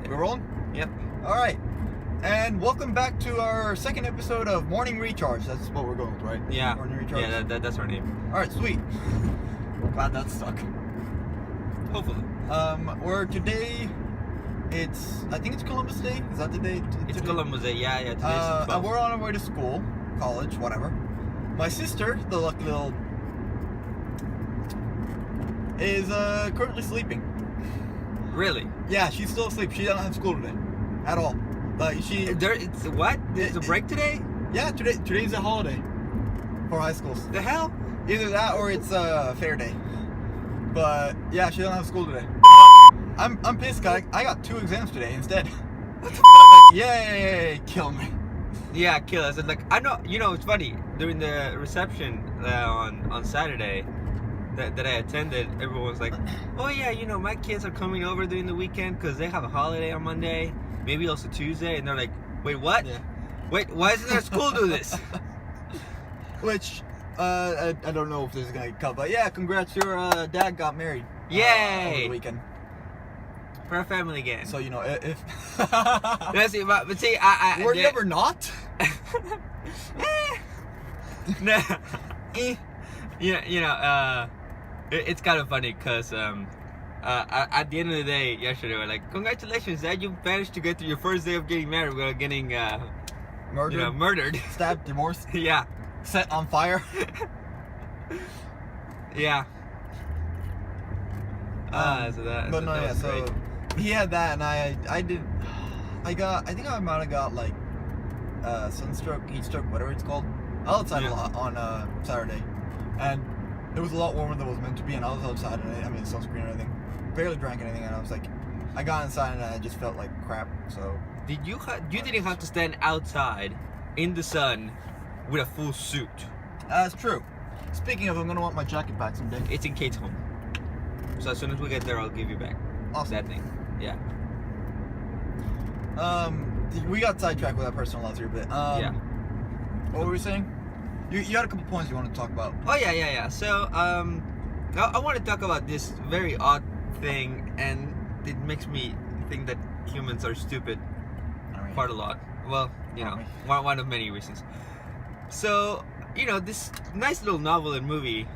We're rolling? Yep. Alright. And welcome back to our second episode of Morning Recharge. That's what we're going with, right? Yeah. Morning Recharge. Yeah, that's our name. Alright, sweet. Glad that stuck. Hopefully. We're today, I think it's Columbus Day. Is that the day? It's today? Columbus Day. Yeah, today's the And 12th. we're on our way to school, college, whatever. My sister, the lucky little, is currently sleeping. Really? Yeah, she's still asleep. She doesn't have school today. At all. Like, It's what? There's a break today? Yeah, today's a holiday for high schools. The hell? Either that or it's fair day. But yeah, she doesn't have school today. I'm pissed, guys. I got 2 exams today instead. What the f***? Yay! Kill me. Yeah, kill us. And I know. It's funny. During the reception on Saturday that I attended, everyone was like, "Oh yeah, my kids are coming over during the weekend because they have a holiday on Monday, maybe also Tuesday." And they're like, "Wait, what? Yeah. Wait, why isn't their school do this?" Which I don't know if this is gonna cut, but yeah, congrats. Your dad got married. Yay! Over the weekend. For a family game. So if Let's see, but see, I were you ever not? No. It's kind of funny because at the end of the day yesterday we're like, "Congratulations, Dad, you managed to get to your first day of getting married without getting murdered." Stabbed, divorced, Yeah. set on fire. Yeah. So he had that, and I think I might have got like sunstroke, heat stroke, whatever it's called. I was outside a lot on Saturday, and it was a lot warmer than it was meant to be, and I was outside, and sunscreen and everything. Barely drank anything, and I was like, I got inside and I just felt like crap. So you didn't have to stand outside in the sun with a full suit. that's true. Speaking of, I'm gonna want my jacket back someday. It's in Kate's home. So as soon as we get there, I'll give you back. Awesome. That thing. Yeah. We got sidetracked with that personal loss here a bit. Yeah. What were we saying? You had a couple points you want to talk about. Oh yeah. So I want to talk about this very odd thing, and it makes me think that humans are stupid quite a lot. Well, one of many reasons. So this nice little novel and movie,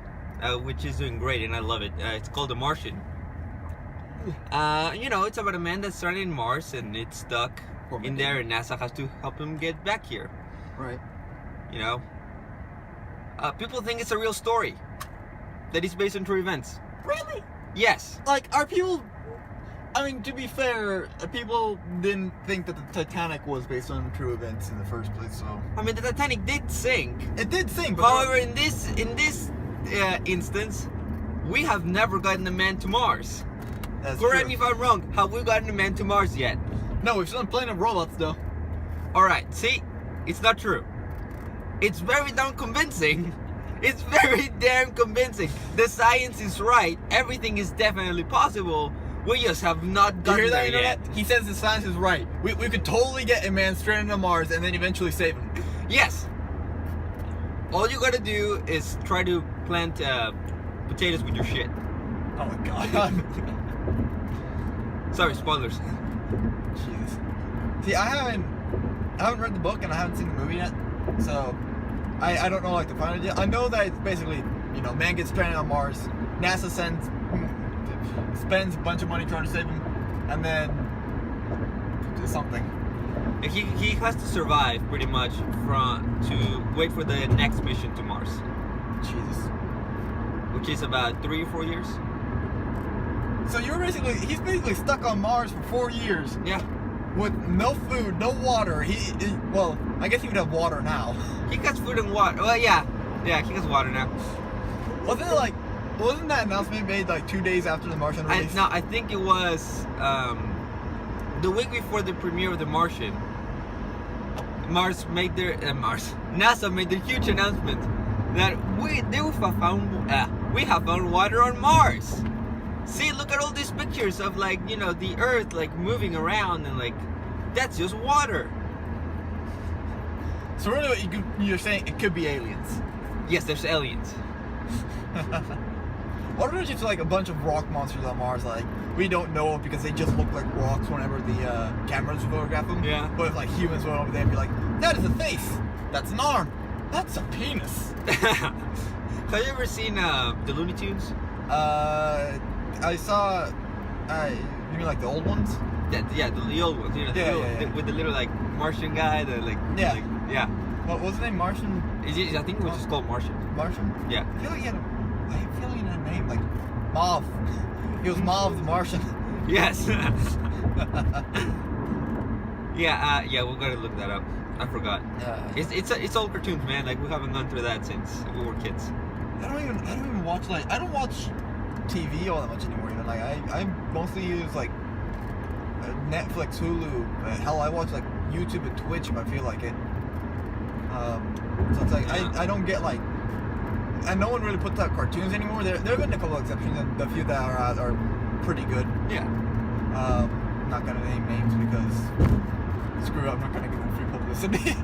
which is doing great, and I love it. It's called The Martian. It's about a man that's stranded in Mars, and it's stuck in there, and NASA has to help him get back here. Right. People think it's a real story, that it's based on true events. Really? Yes. Like, are people... to be fair, people didn't think that the Titanic was based on true events in the first place, so... The Titanic did sink. It did sink, but... However, in this instance, we have never gotten a man to Mars. That's Correct true. me if I'm wrong. Have we gotten a man to Mars yet? No, we've still been playing with robots, though. Alright, see? It's not true. It's very damn convincing. It's very damn convincing. The science is right. Everything is definitely possible. We just have not gotten You hear there that, yet. He says the science is right. We could totally get a man stranded on Mars and then eventually save him. Yes. All you gotta do is try to plant potatoes with your shit. Oh my god. Sorry, spoilers. Jeez. See, I haven't read the book and I haven't seen the movie yet, so I don't know the final deal. I know that it's basically, man gets stranded on Mars, NASA spends a bunch of money trying to save him, and then do something. He has to survive pretty much to wait for the next mission to Mars. Jesus. Which is about 3 or 4 years. So he's basically stuck on Mars for 4 years. Yeah. With no food, no water. Well, I guess he would have water now. He gets food and water. Well, yeah, he gets water now. Wasn't that announcement made 2 days after the Martian release? No, I think it was the week before the premiere of The Martian. NASA made their huge announcement that we have found water on Mars. See, look at all these pictures of the Earth moving around, and that's just water. So really what you're saying, it could be aliens. Yes, there's aliens. What if it's just like a bunch of rock monsters on Mars? Like we don't know it because they just look like rocks whenever the cameras photograph them. Yeah. But if like humans went over there and be like, that is a face, that's an arm, that's a penis. Have you ever seen the Looney Tunes? I saw. You mean like the old ones? Yeah, the old ones. You know, with the little like Martian guy. Yeah. Yeah. What was his name? Martian. I think it was just called Martian. Martian. Yeah. I feel like he had a name like Mauve. He was Mauve the Martian. Yes. Yeah, we're gonna look that up. I forgot. It's old cartoons, man. Like we haven't gone through that since we were kids. I don't even watch I don't watch TV all that much anymore. Even like I mostly use like Netflix, Hulu. Hell, I watch like YouTube and Twitch if I feel like it. So it's like I don't get like, and no one really puts out cartoons anymore. There have been a couple of exceptions, and the few that are out are pretty good. Yeah. Not gonna name names because screw it, I'm not gonna give them free publicity.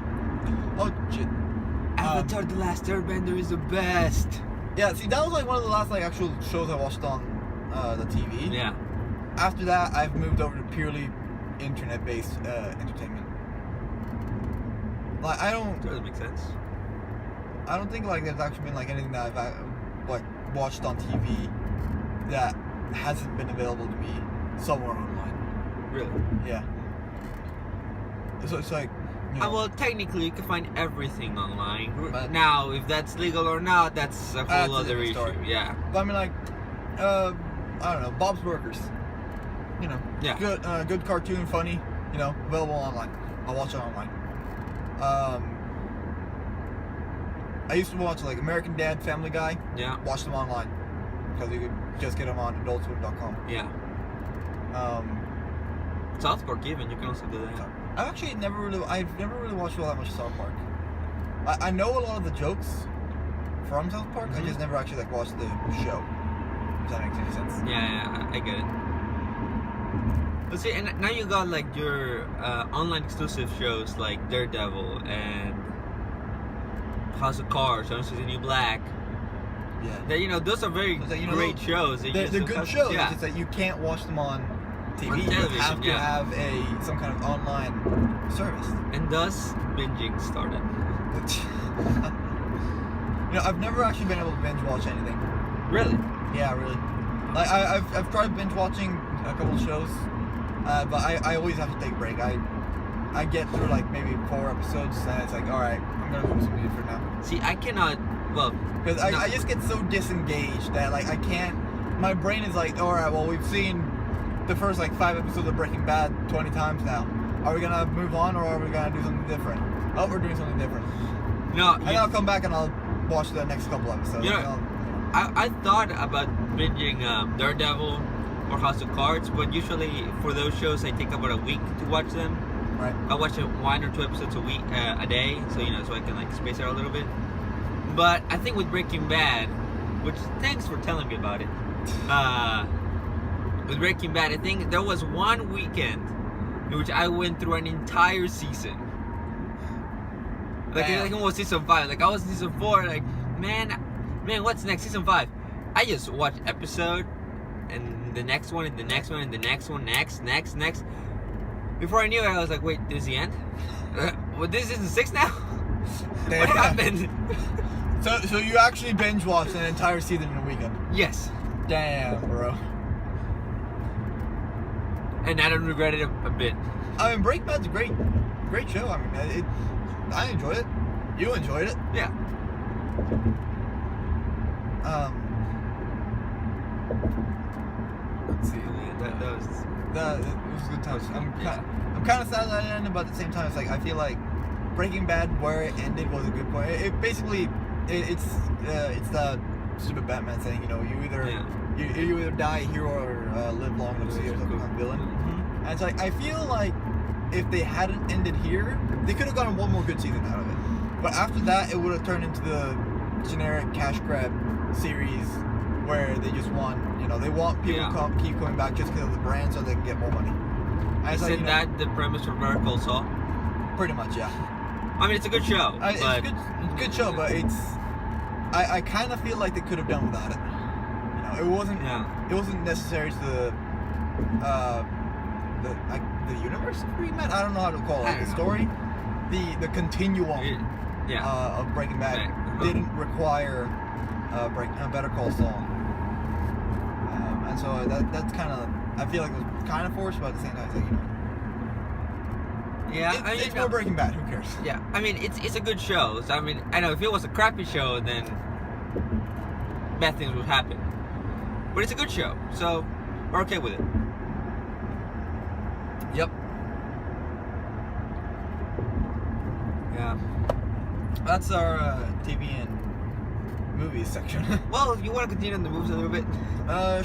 Oh shit. Avatar: The Last Airbender is the best. Yeah, see, that was like one of the last like actual shows I watched on the TV. Yeah. After that, I've moved over to purely internet-based entertainment. Like I don't. Doesn't make sense. I don't think like there's actually been like anything that I've like watched on TV that hasn't been available to me somewhere online. Really? Yeah. So it's like. You know, Well, technically, you can find everything online. But now, if that's legal or not, that's a whole other issue. Story. Yeah. But I mean, like, I don't know, Bob's Burgers. You know, Yeah. Good cartoon, funny. You know, available online. I'll watch it online. I used to watch like American Dad, Family Guy. Yeah. Watch them online because you could just get them on AdultSwim.com. Yeah. South Park, even you can also do that. I've never really watched all that much South Park. I know a lot of the jokes from South Park. I just never actually like watched the show. If that makes any sense. Yeah, I get it. But see, and now you got like your online exclusive shows like Daredevil and House of Cards, Orange is the New Black. Yeah. That, those are very great shows. They're good shows. Yeah. It's just that you can't watch them on TV. On television, you have to have some kind of online service. And thus, binging started. I've never actually been able to binge watch anything. Really? Yeah, really. Like I've tried binge watching a couple of shows, but I always have to take a break. I get through like maybe 4 episodes, and it's like, all right, I'm gonna lose some for now. See, I cannot. Well, because I just get so disengaged that like I can't. My brain is like, all right, well we've seen the first like 5 episodes of Breaking Bad 20 times now. Are we gonna move on, or are we gonna do something different? Oh, we're doing something different. No. And then I'll come back and I'll watch the next couple episodes. I thought about binging Daredevil or House of Cards, but usually for those shows I take about a week to watch them. Right. I watch 1 or 2 episodes a day, so I can like space out a little bit. But I think with Breaking Bad, which thanks for telling me about it. With Breaking Bad, I think there was one weekend in which I went through an entire season. Like it was season 5. Like I was season 4. Like man, what's next? Season 5. I just watched episode, and the next one, and the next one, and the next one, next. Before I knew it, I was like, wait, this is the end? Well, this is season 6 now? What happened? So you actually binge watched an entire season in a weekend? Yes. Damn, bro. And I don't regret it a bit. I mean, Breaking Bad's a great show. I mean, I enjoyed it. You enjoyed it. Yeah. Let's see. That was a good time. I'm kind of sad that it ended, but at the same time, it's like I feel like Breaking Bad, where it ended, was a good point. It basically, it's the stupid Batman saying, you either die a hero or live long enough to see yourself become a villain. And it's like I feel like if they hadn't ended here, they could have gotten one more good season out of it. But after that, it would have turned into the generic cash grab series where they just want, they want people to keep coming back just because of the brand so they can get more money. Isn't that the premise of Better Call Saul? Pretty much, yeah. I mean, it's a good show. It's a good show, but I kind of feel like they could have done without it. know, it wasn't. Yeah. It wasn't necessary to the universe agreement. I don't know how to call it. The story, the continuum of Breaking Bad didn't require Better Call Saul, and so that's kind of. I feel like it was kind of forced, but at the same time, it's like, you know. Yeah, It's more Breaking Bad. Who cares? Yeah, I mean, it's a good show. So, I mean, I know if it was a crappy show, then bad things would happen. But it's a good show, so we're okay with it. Yep. Yeah. That's our TV and movies section. Well, if you want to continue on the movies a little bit.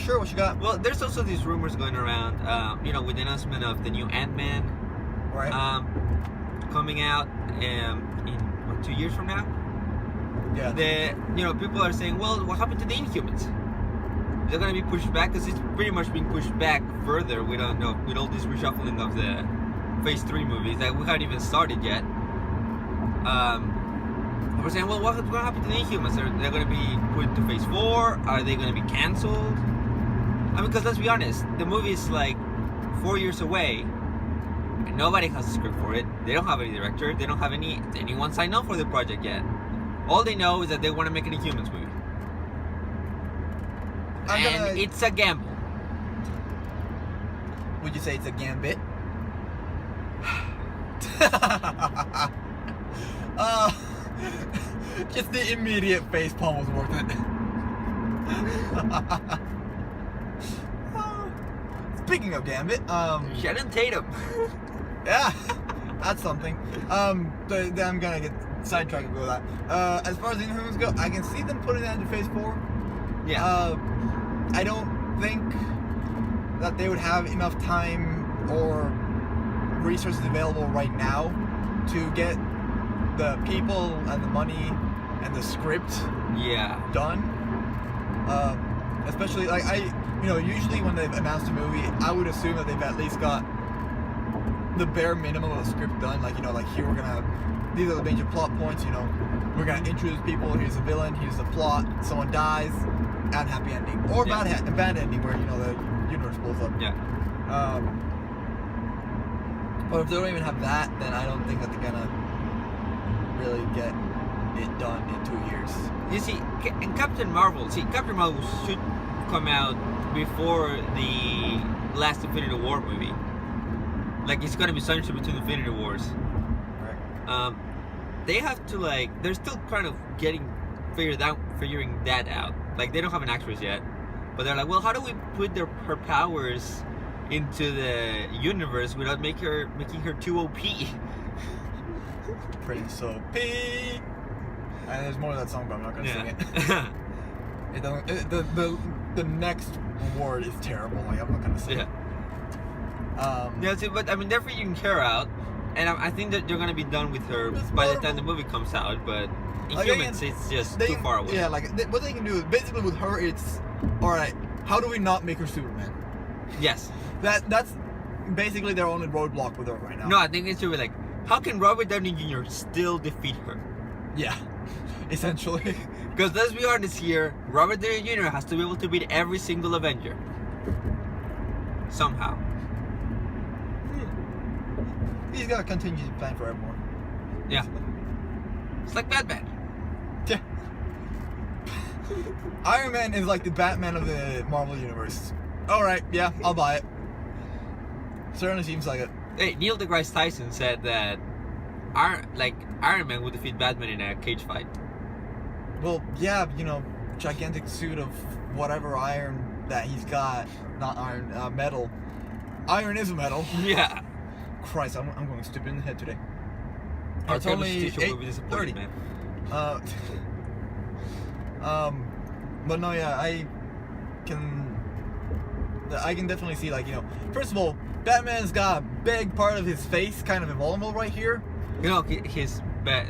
Sure. What you got? Well, there's also these rumors going around, with the announcement of the new Ant-Man. Right. Coming out in what, 2 years from now. Yeah. People are saying, well, what happened to the Inhumans? They're gonna be pushed back because it's pretty much being pushed back further. We don't know with all this reshuffling of the Phase 3 movies that we haven't even started yet. We're saying, well, what's gonna happen to the Inhumans? They're gonna be put into Phase 4? Are they gonna be cancelled? I mean, because let's be honest, the movie is like 4 years away. And nobody has a script for it. They don't have any director. They don't have anyone signed up for the project yet. All they know is that they want to make an Inhumans movie. It's a gamble. Would you say it's a gambit? Just the immediate facepalm was worth it. Speaking of gambit, Shannon Tatum. yeah, that's something. I'm gonna get sidetracked with that. As far as the Inhumans go, I can see them putting that into Phase 4. Yeah. I don't think that they would have enough time or resources available right now to get the people and the money and the script done. Especially like usually when they've announced a movie, I would assume that they've at least got the bare minimum of the script done. Like here we're gonna these are the major plot points. We're gonna introduce people. Here's the villain. Here's the plot. Someone dies, and happy ending, or bad ending where the universe blows up. Yeah. But if they don't even have that, then I don't think that they're gonna really get it done in 2 years. You see, in Captain Marvel should come out before the last Infinity War movie. Like, it's gonna be something between Infinity Wars. Right. They have to they're still kind of figuring that out. Like, they don't have an actress yet, but they're like, well, how do we put her powers into the universe without making her too OP? Prince OP. And there's more of that song, but I'm not gonna sing it. It doesn't. The next word is terrible. Like, I'm not gonna sing it. But I mean, they're figuring her out, and I think that they're gonna be done with her by the time the movie comes out. But Inhumans, it's just too far away. Yeah, what they can do is basically with her, it's all right. How do we not make her Superman? Yes. That's basically their only roadblock with her right now. No, I think it should be like, how can Robert Downey Jr. still defeat her? Yeah, essentially. Because let's be honest here, Robert Downey Jr. has to be able to beat every single Avenger. Somehow. He's got a contingency plan for everyone. Yeah. It's like Batman. Yeah. Iron Man is like the Batman of the Marvel Universe. Alright, yeah, I'll buy it. Certainly seems like it. Hey, Neil deGrasse Tyson said that Iron Man would defeat Batman in a cage fight. Well, yeah, gigantic suit of whatever iron that he's got. Not iron, metal. Iron is a metal. Yeah. Christ, I'm going stupid in the head today. Our It's only teacher will be disappointed, 8:30. man. But no, yeah, I can definitely see, first of all, Batman's got a big part of his face kind of invulnerable right here. His bat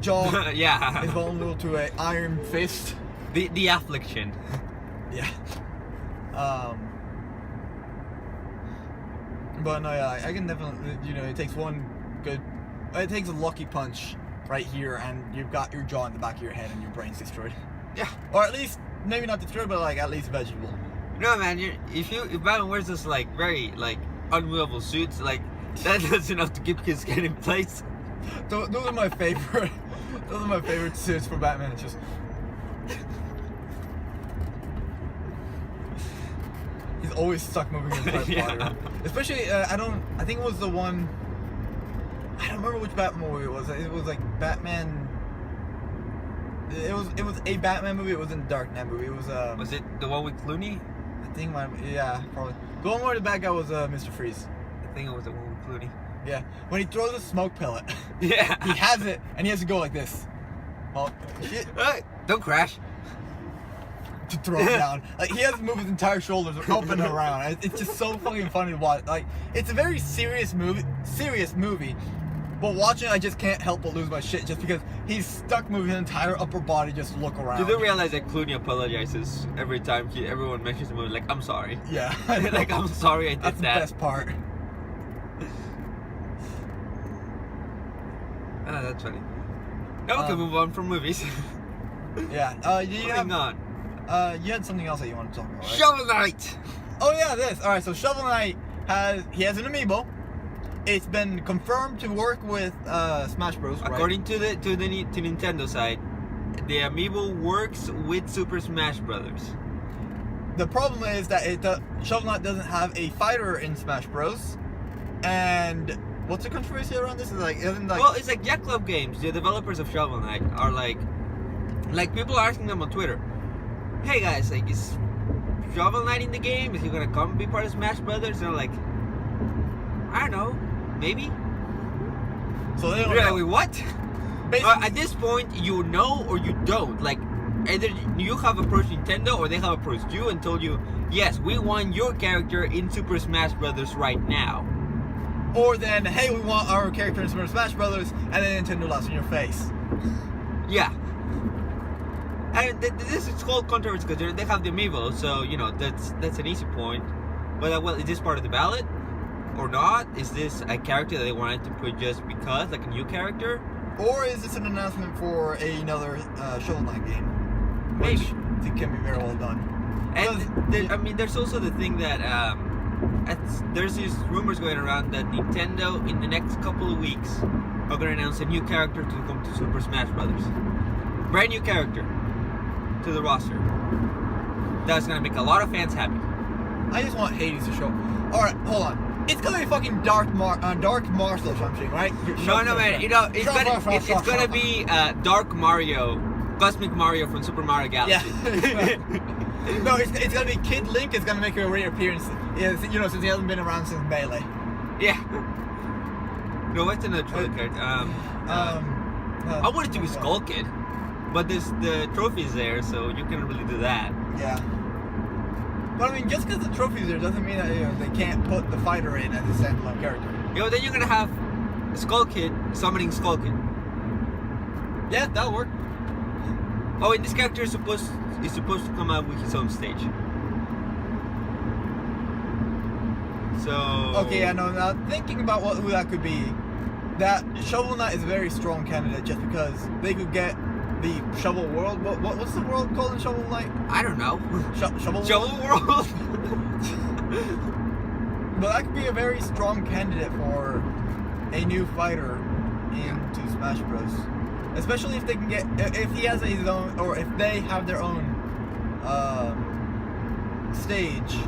jaw yeah. is vulnerable to an iron fist. The affliction. Yeah. But no, yeah, I can definitely, it takes it takes a lucky punch right here, and you've got your jaw in the back of your head, and your brain's destroyed. Yeah. Or at least maybe not destroyed, but like at least vegetable. No, man. If Batman wears this like very like unmovable suits, like that's enough to keep his skin in place. Those are my favorite. Those are my favorite suits for Batman. It's just. He's always stuck moving his body. Yeah. Especially, I think it was the one. I don't remember which Batman movie it was. It was like Batman. It was a Batman movie. It wasn't a Dark Knight movie. It was. Was it the one with Clooney? I think yeah, probably. The one where the bad guy was Mr. Freeze. I think it was the one with Clooney. Yeah, when he throws a smoke pellet. Yeah. He has it, and he has to go like this. Oh shit! Hey, don't crash. To throw it down. Like, he has to move his entire shoulders up and around. It's just so fucking funny to watch. Like, it's a very serious movie, but watching it, I just can't help but lose my shit just because he's stuck moving his entire upper body just to look around. You do realize that Clooney apologizes every time everyone mentions the movie, like, I'm sorry. Yeah. Like, I'm sorry I did That's that. the best part. Ah, that's funny. Now we can move on from movies. Yeah. You had something else that you want to talk about, right? Shovel Knight! Oh yeah, this. Alright, so Shovel Knight has an amiibo. It's been confirmed to work with Smash Bros. Right? According to Nintendo side, the amiibo works with Super Smash Brothers. The problem is that Shovel Knight doesn't have a fighter in Smash Bros. And what's the controversy around this? Well, it's like Jack Club Games, the developers of Shovel Knight, are like people are asking them on Twitter, hey guys, like, is Shovel Knight in the game? Is he gonna come be part of Smash Brothers? And they're like, I don't know, maybe. So they don't You're know. like, what? At this point, you know or you don't. Like, either you have approached Nintendo or they have approached you and told you, yes, we want your character in Super Smash Brothers right now. Or then, hey, we want our character in Super Smash Brothers, and then Nintendo laughs in your face. Yeah. And this is called controversy because they have the amiibo, so you know that's an easy point. But well, is this part of the ballot or not? Is this a character that they wanted to put just because, like a new character? Or is this an announcement for another Shovel Knight game? Maybe. Which I think can be very well done. And there's also the thing that there's these rumors going around that Nintendo in the next couple of weeks are going to announce a new character to come to Super Smash Brothers. Brand new character to the roster. That's going to make a lot of fans happy. I just want Hades to show. Alright, hold on. It's gonna be fucking Dark Martial or something, right? No, man. You know, it's gonna be Dark Mario, Cosmic Mario from Super Mario Galaxy. Yeah. No, it's gonna be Kid Link is gonna make a reappearance. You know, since he hasn't been around since Melee. Yeah. No, what's another trailer card? I wanted to be Skull Kid, but the trophy's there, so you can't really do that. Yeah. But I mean, just because the trophy's there doesn't mean that they can't put the fighter in as a standalone character. You know, then you're gonna have Skull Kid summoning Skull Kid. Yeah, that'll work. Oh, and this character is supposed to come out with his own stage. So. Okay, I know. Now thinking about who that could be, that Shovel Knight is a very strong candidate just because they could get the Shovel World. What's the world called in Shovel Knight? I don't know. Shovel World. But that could be a very strong candidate for a new fighter into Smash Bros. Especially if they can get, if he has his own, or if they have their own stage.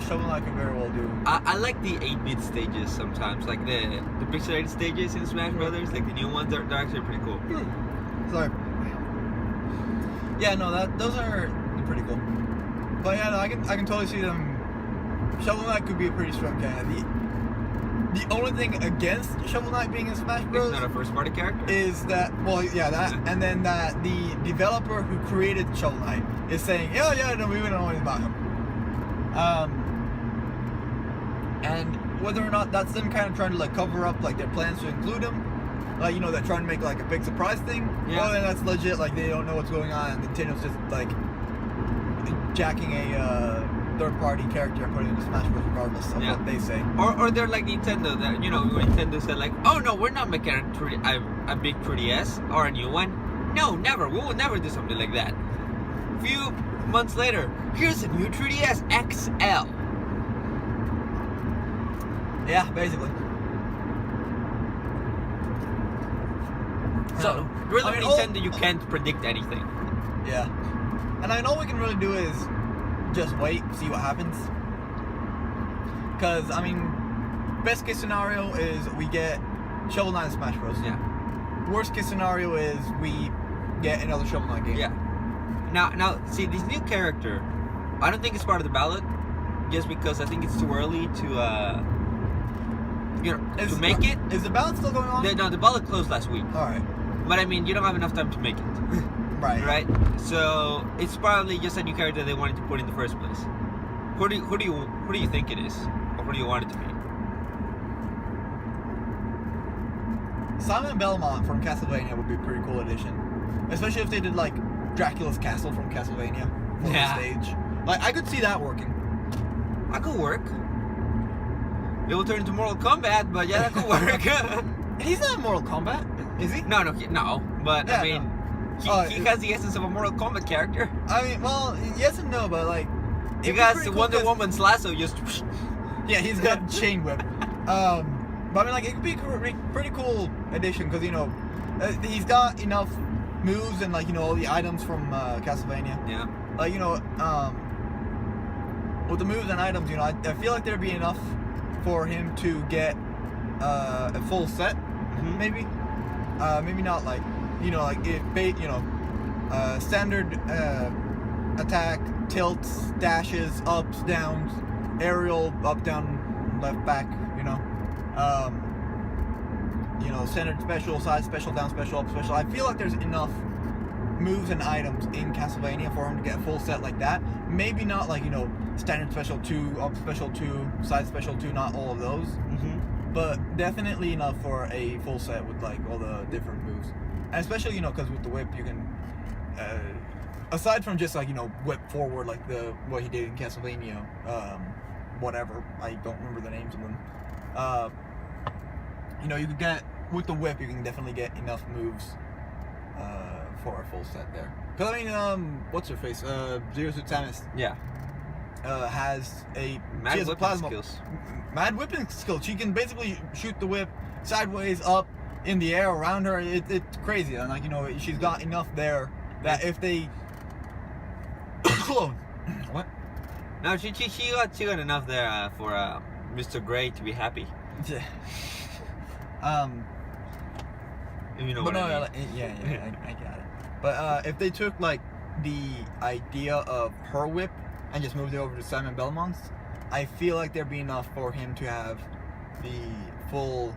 Shovel Knight could very well do. I like the 8-bit stages sometimes, like the pixelated stages in Smash Brothers, like the new ones. They're actually pretty cool. Sorry. Yeah, no, those are pretty cool. But yeah, no, I can totally see them. Shovel Knight could be a pretty strong candidate. The only thing against Shovel Knight being in Smash Bros. It's not a first-party character. Is that, well, yeah, that, and then that the developer who created Shovel Knight is saying, yeah, no, we don't know anything about him. And whether or not that's them kind of trying to like cover up like their plans to include him, like, you know, they're trying to make like a big surprise thing. Yeah. Or then that's legit, like they don't know what's going on, and Nintendo's just like jacking a third-party character and putting it in Smash Bros. Regardless of what they say. Or they're like Nintendo, that, you know, when Nintendo said like, oh no, we're not making a big 3DS or a new one. No, never. We will never do something like that. few months later, here's a new 3DS XL. Yeah, basically. So, really, with Nintendo, you can't predict anything. Yeah. And I mean, all we can really do is just wait, see what happens. Because, I mean, best case scenario is we get Shovel Knight and Smash Bros. Yeah. Worst case scenario is we get another Shovel Knight game. Yeah. Now, see, this new character, I don't think it's part of the ballot, just because I think it's too early to, to make it. Is the ballot still going on? No, the ballot closed last week. All right. But I mean, you don't have enough time to make it. Right. Right? So it's probably just a new character they wanted to put in the first place. Who do you think it is? Or who do you want it to be? Simon Belmont from Castlevania would be a pretty cool addition. Especially if they did like Dracula's Castle from Castlevania on the stage. Like I could see that working. That could work. It will turn into Mortal Kombat, but yeah, that could work. He's not in Mortal Kombat, is he? No. But Yeah, I mean, he has the essence of a Mortal Kombat character. I mean, well, yes and no, but like, He has Wonder Woman's lasso just. Yeah, he's got chain whip. But I mean, like, it could be a pretty cool addition because he's got enough moves and like all the items from Castlevania. Yeah. Like with the moves and items, I feel like there'd be enough for him to get a full set, maybe. Maybe not like standard attack, tilts, dashes, ups, downs, aerial, up, down, left, back. Standard special, side special, down special, up special. I feel like there's enough moves and items in Castlevania for him to get a full set like that. Maybe not like standard special 2, up special 2, side special 2, not all of those. But definitely enough for a full set with like all the different moves. And especially because with the whip you can aside from just like whip forward like what he did in Castlevania, whatever, I don't remember the names of them. You could get with the whip, you can definitely get enough moves for a full set there. Because I mean, what's her face? Zero Suit Samus. Yeah. Has mad whipping plasma skills. Mad whipping skills. She can basically shoot the whip sideways, up, in the air, around her. It's crazy, and like she's got enough there that if they what? No, she got enough there for Mr. Grey to be happy. Yeah. You know but what no, I mean. I got it. But if they took like the idea of her whip and just moved it over to Simon Belmont's, I feel like there'd be enough for him to have the full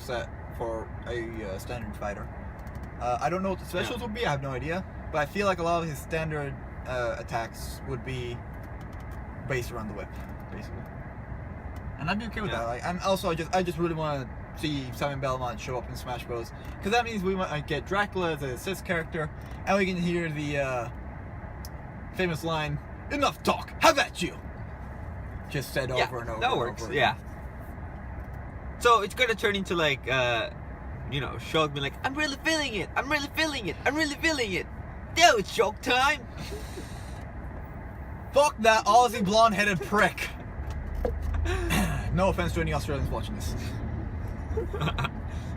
set for a standard fighter. I don't know what the specials would be. I have no idea. But I feel like a lot of his standard attacks would be based around the whip, basically. And I'd be okay with that. Like, and also, I just really want to see Simon Belmont show up in Smash Bros. Because that means we might get Dracula as a assist character, and we can hear the famous line, "Enough talk, have at you!" Just said over and over. That and works. over. Yeah. So it's gonna turn into like, Shulk being like, "I'm really feeling it. I'm really feeling it. I'm really feeling it. Now it's Shulk time." Fuck that Aussie blonde-headed prick. No offense to any Australians watching this.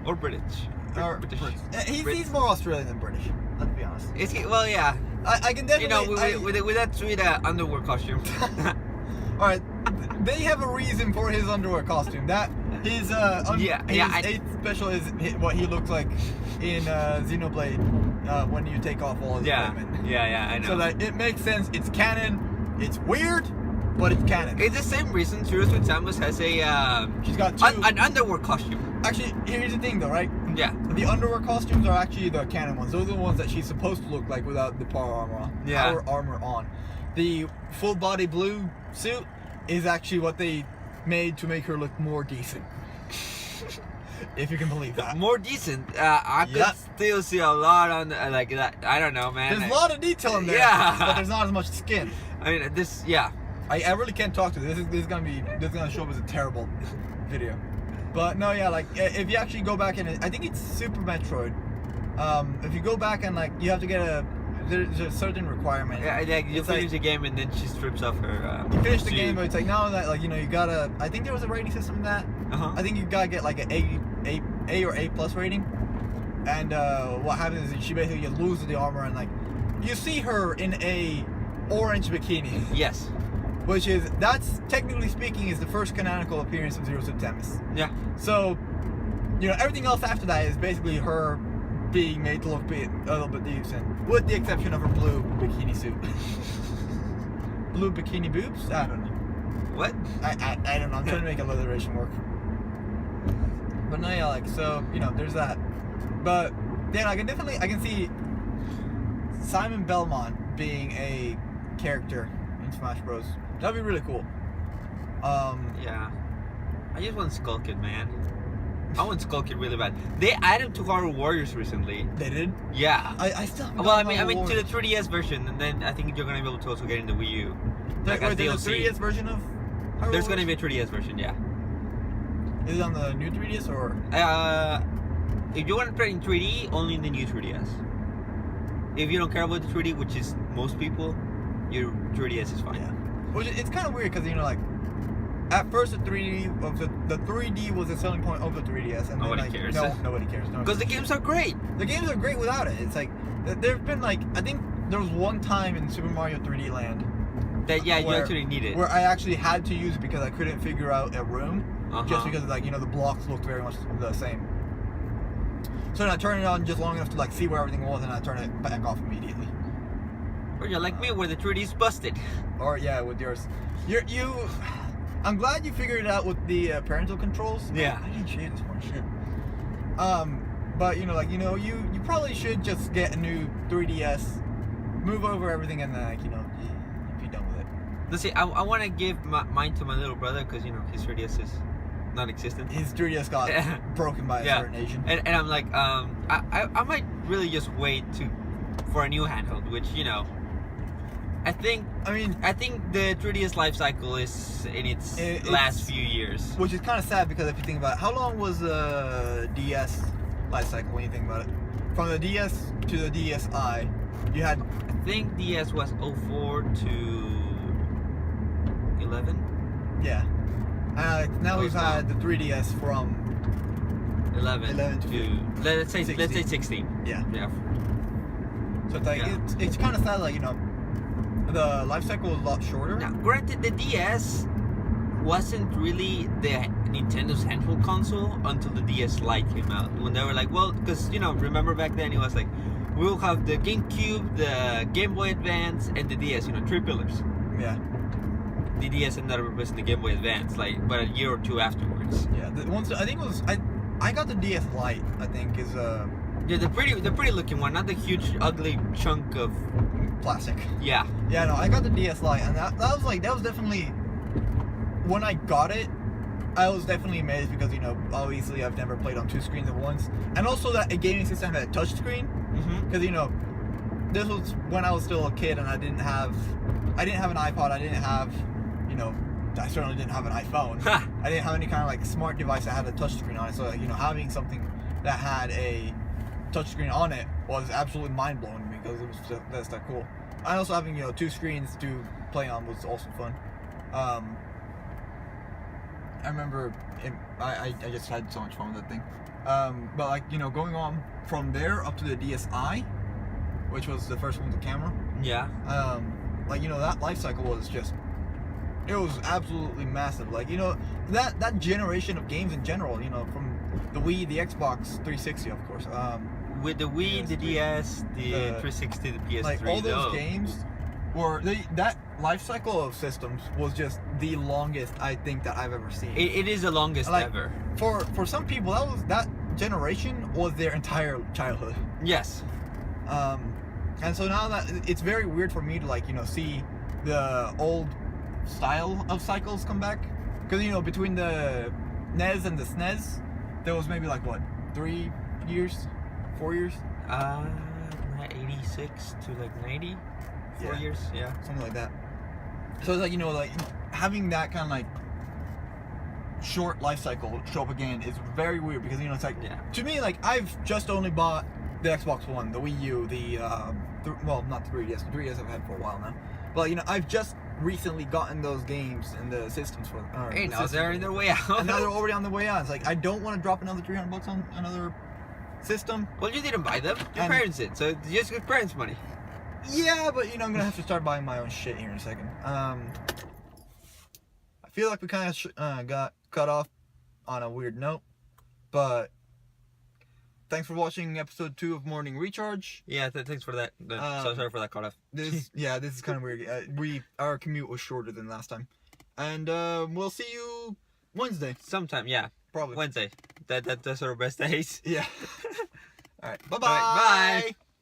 Or British. Or British. He's more Australian than British. Let's be honest. Is he? Well, yeah. I can definitely. With that sweet underwear costume. All right, they have a reason for his underwear costume. That his eighth special is what he looks like in Xenoblade when you take off all his equipment. Yeah, I know. So that it makes sense. It's canon. It's weird, but it's canon. It's the same reason Zero Suit Samus has a she's got an underwear costume. Actually, here's the thing though, right? Yeah. The underwear costumes are actually the canon ones. Those are the ones that she's supposed to look like without the power armor on. Yeah. Power armor on. The full body blue suit is actually what they made to make her look more decent. If you can believe that. More decent. I could still see a lot on like that. I don't know, man. There's a lot of detail in there. Yeah. But there's not as much skin. I mean, this. Yeah. I really can't talk to this. This is gonna show up as a terrible video. But no, yeah, like if you actually go back and I think it's Super Metroid. If you go back and like you have to get there's a certain requirement. Yeah, like you It's finish like- the game and then she strips off her. You finish the suit. game, but it's like now that like you know you gotta. I think there was a rating system in that. Uh-huh. I think you gotta get like an A or A plus rating. And what happens is she basically just loses the armor and like you see her in a orange bikini, Yes. which that's technically speaking is the first canonical appearance of Zero Suit Temis. Yeah. So, you know, everything else after that is basically her being made to look a little bit decent, with the exception of her blue bikini suit. Blue bikini boobs? I don't know. What? I don't know. I'm trying to make alliteration work. But no, yeah, like so, you know, there's that. But yeah, I can see Simon Belmont being a character in Smash Bros. That'd be really cool. Yeah. I just want Skull Kid, man. I want Skull Kid really bad. They added to Hyrule Warriors recently. They did. Yeah. I still. haven't Well, I gotten mean, all to the the 3DS version, and then I think you're gonna be able to also get in the Wii U. Like as there's a DLC. 3DS version of. Hyrule There's gonna Warriors? be a 3DS version, yeah. Is it on the new 3DS or? If you want to play in 3D, only in the new 3DS. If you don't care about the 3D, which is most people, your 3DS is fine. Yeah. Which it's kind of weird because you know like. At first, the 3D of the 3D was the selling point of the 3DS, and Nobody then, like, cares. No, nobody cares. Because the games are great. The games are great without it. It's like there've been like I think there was one time in Super Mario 3D Land That you where- actually need it. where I actually had to use it because I couldn't figure out a room, Uh-huh. just because like you know the blocks looked very much the same. So then I turned it on just long enough to like see where everything was, and I turned it back off immediately. Or you're like me, where the 3D is busted. Or yeah, with yours, you. I'm glad you figured it out with the parental controls. Yeah. I didn't shade this one shit. But you know, like you probably should just get a new 3DS, move over everything, and then like you know, be done with it. Let's see, I want to give mine to my little brother because you know his 3DS is non-existent. His 3DS got broken by a Yeah. certain Asian. And I'm like, I might really just wait for a new handheld, which you know, I think the 3DS life cycle is in its last few years. Which is kind of sad because if you think about it, how long was the DS life cycle when you think about it? From the DS to the DSi, you had. I think DS was 04 to 11. Yeah. Now we've had the 3DS from 11 11 to let's say 16. 16. Yeah. Yeah. So it's like Yeah. it's kind of sad, like you know, the life cycle is a lot shorter. Now, granted, the DS wasn't really the Nintendo's handheld console until the DS Lite came out. When they were like, well, because you know, remember back then it was like, we'll have the GameCube, the Game Boy Advance, and the DS. You know, three pillars. Yeah. The DS ended up replacing the Game Boy Advance, like, but a year or two afterwards. Yeah. I think it was I got the DS Lite. I think is Yeah, the pretty looking one, not the huge ugly chunk of. plastic. Yeah. Yeah, no, I got the DS Lite, and that was definitely when I got it. I was definitely amazed because you know obviously I've never played on two screens at once, and also that a gaming system had a touch screen Mm-hmm. because you know this was when I was still a kid and I didn't have an iPod. I didn't have you know I certainly didn't have an iPhone. I didn't have any kind of like smart device that had a touch screen on it. So you know having something that had a touchscreen on it was absolutely mind blowing to me because it was that's that cool. And also having you know two screens to play on was also fun. I remember I just had so much fun with that thing. But like you know going on from there up to the DSi, which was the first one with the camera. Yeah. Like you know that life cycle was just. It was absolutely massive. Like you know that generation of games in general. You know from the Wii, the Xbox 360, of course. With the Wii, the DS, the 360, the PS3, like all those games were that life cycle of systems was just the longest I think that I've ever seen. It is the longest Like, ever. For some people that generation was their entire childhood. Yes. And so now that it's very weird for me to like you know see the old style of cycles come back because you know between the NES and the SNES there was maybe like what 3 years 4 years 86 to like 90 4 Yeah. years, yeah. something like that. So it's like you know like having that kind of like short life cycle show up again is very weird because you know it's like Yeah. to me like I've just only bought the Xbox One, the Wii U, well, not the 3DS. The 3DS I've had for a while now. But you know, I've just recently gotten those games and the systems for. Hey, now they're in their way out. And now they're already on the way out. It's like I don't want to drop another $300 on another system. Well, you didn't buy them. Your parents did, so just your parents' money. Yeah, but you know, I'm gonna have to start buying my own shit here in a second. I feel like we kind of got cut off on a weird note, but thanks for watching episode 2 of Morning Recharge. Yeah, thanks for that. So sorry for that cut off. This is kind of weird. Our commute was shorter than last time, and we'll see you Wednesday. Sometime, yeah, probably Wednesday. That's our best days. Yeah. All right. Bye-bye. All right, bye.